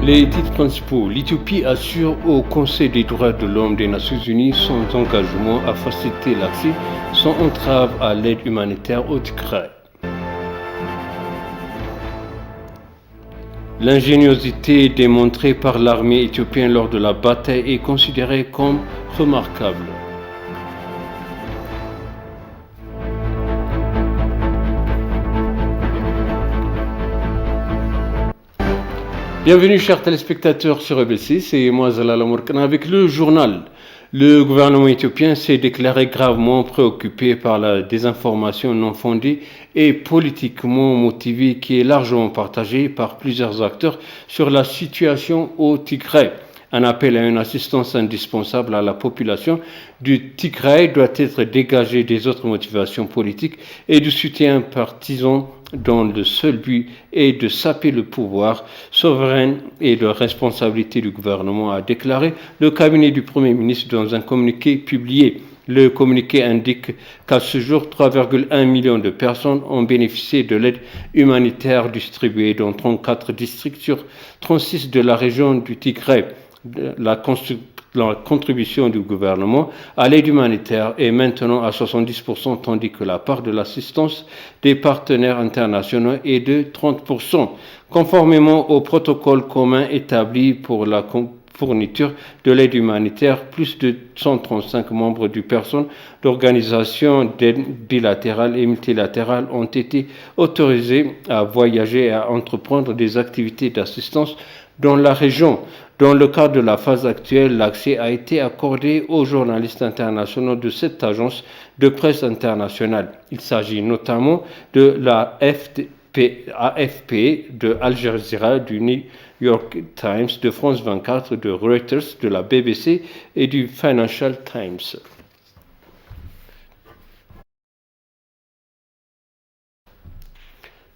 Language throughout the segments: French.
Les titres principaux. L'Éthiopie assure au Conseil des droits de l'homme des Nations Unies son engagement à faciliter l'accès sans entrave à l'aide humanitaire au Tigray. L'ingéniosité démontrée par l'armée éthiopienne lors de la bataille est considérée comme remarquable. Bienvenue chers téléspectateurs sur EBC, c'est moi Zalal Amourkana avec le journal. Le gouvernement éthiopien s'est déclaré gravement préoccupé par la désinformation non fondée et politiquement motivée qui est largement partagée par plusieurs acteurs sur la situation au Tigray. Un appel à une assistance indispensable à la population du Tigray doit être dégagé des autres motivations politiques et du soutien partisan dont le seul but est de saper le pouvoir souverain et de responsabilité du gouvernement, a déclaré le cabinet du Premier ministre dans un communiqué publié. Le communiqué indique qu'à ce jour, 3,1 millions de personnes ont bénéficié de l'aide humanitaire distribuée dans 34 districts sur 36 de la région du Tigray. La contribution du gouvernement à l'aide humanitaire est maintenant à 70%, tandis que la part de l'assistance des partenaires internationaux est de 30%, conformément au protocole commun établi pour la fourniture de l'aide humanitaire. Plus de 135 membres du personnel d'organisations d'aide bilatérales et multilatérales ont été autorisés à voyager et à entreprendre des activités d'assistance dans la région. Dans le cadre de la phase actuelle, l'accès a été accordé aux journalistes internationaux de cette agence de presse internationale. Il s'agit notamment de la AFP, de Al Jazeera, du New York Times, de France 24, de Reuters, de la BBC et du Financial Times.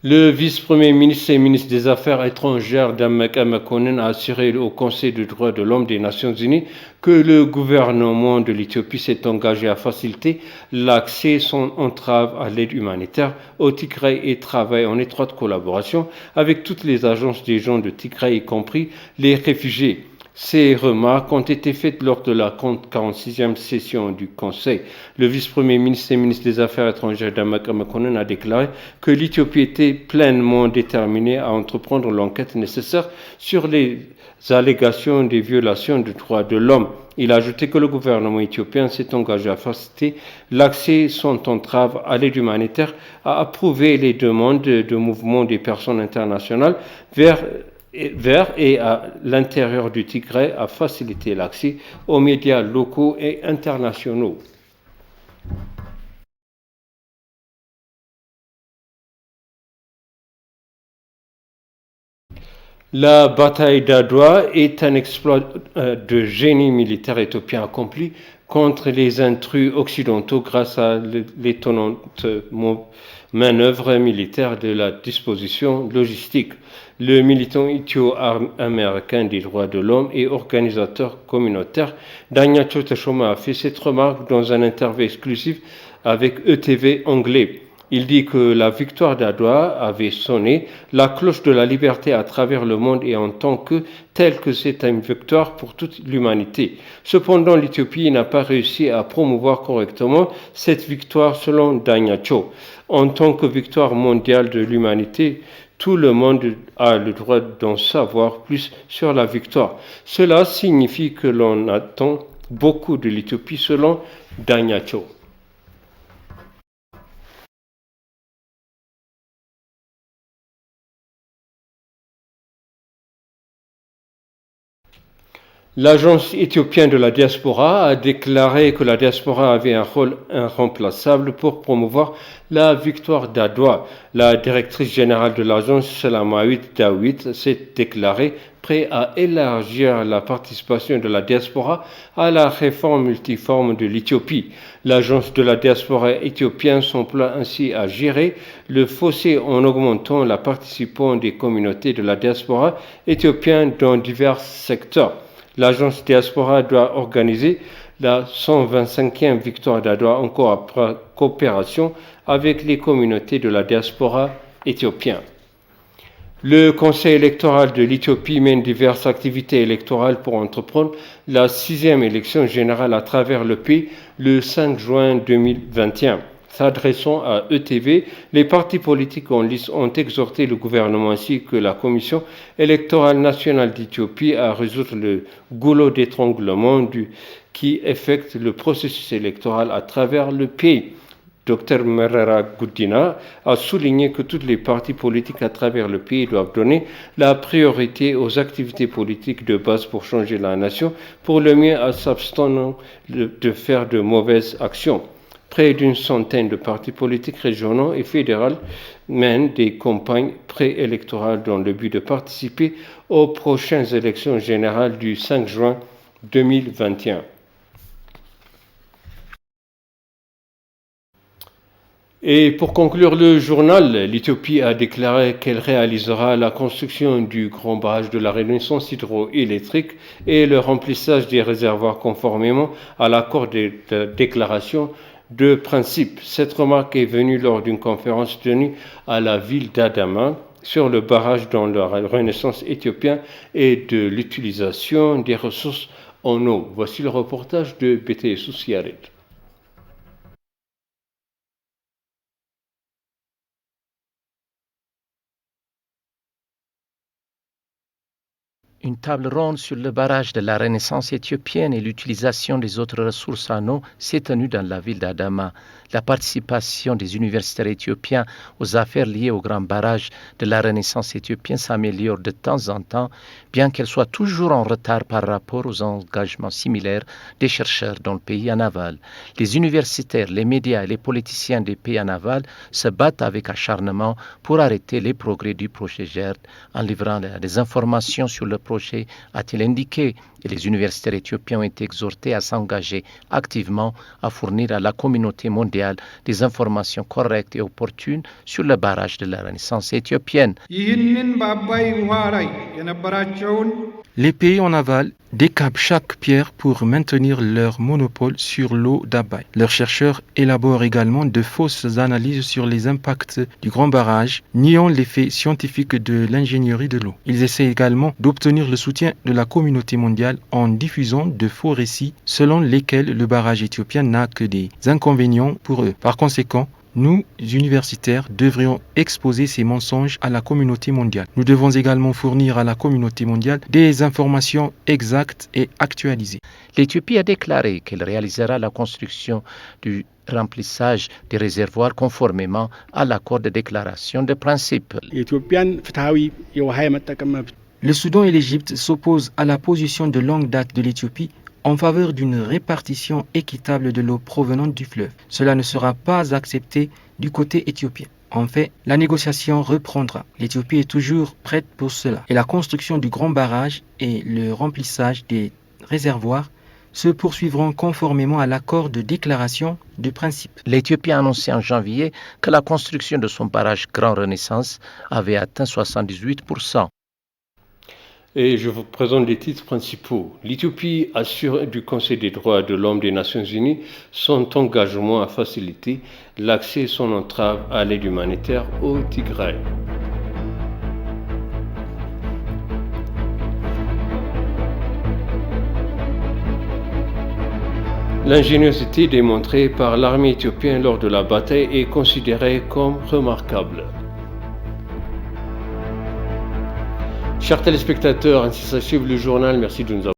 Le vice-premier ministre et ministre des Affaires étrangères Dameka Mekonnen a assuré au Conseil des droits de l'homme des Nations Unies que le gouvernement de l'Éthiopie s'est engagé à faciliter l'accès sans entrave à l'aide humanitaire au Tigray et travaille en étroite collaboration avec toutes les agences des gens de Tigray, y compris les réfugiés. Ces remarques ont été faites lors de la 46e session du Conseil. Le vice-premier ministre et ministre des Affaires étrangères Dameka Mekonnen a déclaré que l'Éthiopie était pleinement déterminée à entreprendre l'enquête nécessaire sur les allégations des violations des droits de l'homme. Il a ajouté que le gouvernement éthiopien s'est engagé à faciliter l'accès sans entrave à l'aide humanitaire, à approuver les demandes de mouvement des personnes internationales vers et à l'intérieur du Tigray, à faciliter l'accès aux médias locaux et internationaux. La bataille d'Adwa est un exploit de génie militaire éthiopien accompli contre les intrus occidentaux grâce à l'étonnante manœuvre militaire de la disposition logistique. Le militant ethio-américain des droits de l'homme et organisateur communautaire Danyacho Teshoma a fait cette remarque dans un interview exclusif avec ETV anglais. Il dit que la victoire d'Adwa avait sonné la cloche de la liberté à travers le monde et en tant que telle que c'est une victoire pour toute l'humanité. Cependant, l'Éthiopie n'a pas réussi à promouvoir correctement cette victoire selon Danyacho. En tant que victoire mondiale de l'humanité, tout le monde a le droit d'en savoir plus sur la victoire. Cela signifie que l'on attend beaucoup de l'Éthiopie selon Danyacho. L'agence éthiopienne de la diaspora a déclaré que la diaspora avait un rôle irremplaçable pour promouvoir la victoire d'Adwa. La directrice générale de l'agence, Selamawit Dawit, s'est déclarée prête à élargir la participation de la diaspora à la réforme multiforme de l'Éthiopie. L'agence de la diaspora éthiopienne s'emploie ainsi à gérer le fossé en augmentant la participation des communautés de la diaspora éthiopienne dans divers secteurs. L'agence diaspora doit organiser la 125e victoire d'Adwa en coopération avec les communautés de la diaspora éthiopienne. Le Conseil électoral de l'Éthiopie mène diverses activités électorales pour entreprendre la 6e élection générale à travers le pays le 5 juin 2021. S'adressant à ETV, les partis politiques en lice ont exhorté le gouvernement ainsi que la Commission électorale nationale d'Éthiopie à résoudre le goulot d'étranglement qui affecte le processus électoral à travers le pays. Dr Merera Guddina a souligné que tous les partis politiques à travers le pays doivent donner la priorité aux activités politiques de base pour changer la nation, pour le mieux en s'abstenant de faire de mauvaises actions. Près d'une centaine de partis politiques régionaux et fédéraux mènent des campagnes préélectorales dans le but de participer aux prochaines élections générales du 5 juin 2021. Et pour conclure le journal, l'Éthiopie a déclaré qu'elle réalisera la construction du grand barrage de la Renaissance hydroélectrique et le remplissage des réservoirs conformément à l'accord de déclaration de principe. Cette remarque est venue lors d'une conférence tenue à la ville d'Adama sur le barrage dans la Renaissance éthiopienne et de l'utilisation des ressources en eau. Voici le reportage de BTS Yared. Une table ronde sur le barrage de la Renaissance éthiopienne et l'utilisation des autres ressources en eau s'est tenue dans la ville d'Adama. La participation des universitaires éthiopiens aux affaires liées au grand barrage de la Renaissance éthiopienne s'améliore de temps en temps, bien qu'elle soit toujours en retard par rapport aux engagements similaires des chercheurs dans le pays en aval. Les universitaires, les médias et les politiciens des pays en aval se battent avec acharnement pour arrêter les progrès du projet GERD en livrant des informations sur le projet, a-t-il indiqué, et les universitaires éthiopiens ont été exhortés à s'engager activement à fournir à la communauté mondiale des informations correctes et opportunes sur le barrage de la Renaissance éthiopienne. Les pays en aval décapent chaque pierre pour maintenir leur monopole sur l'eau d'Abay. Leurs chercheurs élaborent également de fausses analyses sur les impacts du grand barrage, niant l'effet scientifique de l'ingénierie de l'eau. Ils essaient également d'obtenir le soutien de la communauté mondiale en diffusant de faux récits selon lesquels le barrage éthiopien n'a que des inconvénients pour eux. Par conséquent, nous, universitaires, devrions exposer ces mensonges à la communauté mondiale. Nous devons également fournir à la communauté mondiale des informations exactes et actualisées. L'Éthiopie a déclaré qu'elle réalisera la construction du remplissage des réservoirs conformément à l'accord de déclaration de principe. Le Soudan et l'Égypte s'opposent à la position de longue date de l'Éthiopie en faveur d'une répartition équitable de l'eau provenante du fleuve. Cela ne sera pas accepté du côté éthiopien. En fait, la négociation reprendra. L'Éthiopie est toujours prête pour cela. Et la construction du grand barrage et le remplissage des réservoirs se poursuivront conformément à l'accord de déclaration de principe. L'Éthiopie a annoncé en janvier que la construction de son barrage Grand Renaissance avait atteint 78%. Et je vous présente les titres principaux. L'Éthiopie assure du Conseil des droits de l'homme des Nations Unies son engagement à faciliter l'accès sans entrave à l'aide humanitaire au Tigray. L'ingéniosité démontrée par l'armée éthiopienne lors de la bataille est considérée comme remarquable. Chers téléspectateurs, ainsi s'achève le journal. Merci de nous avoir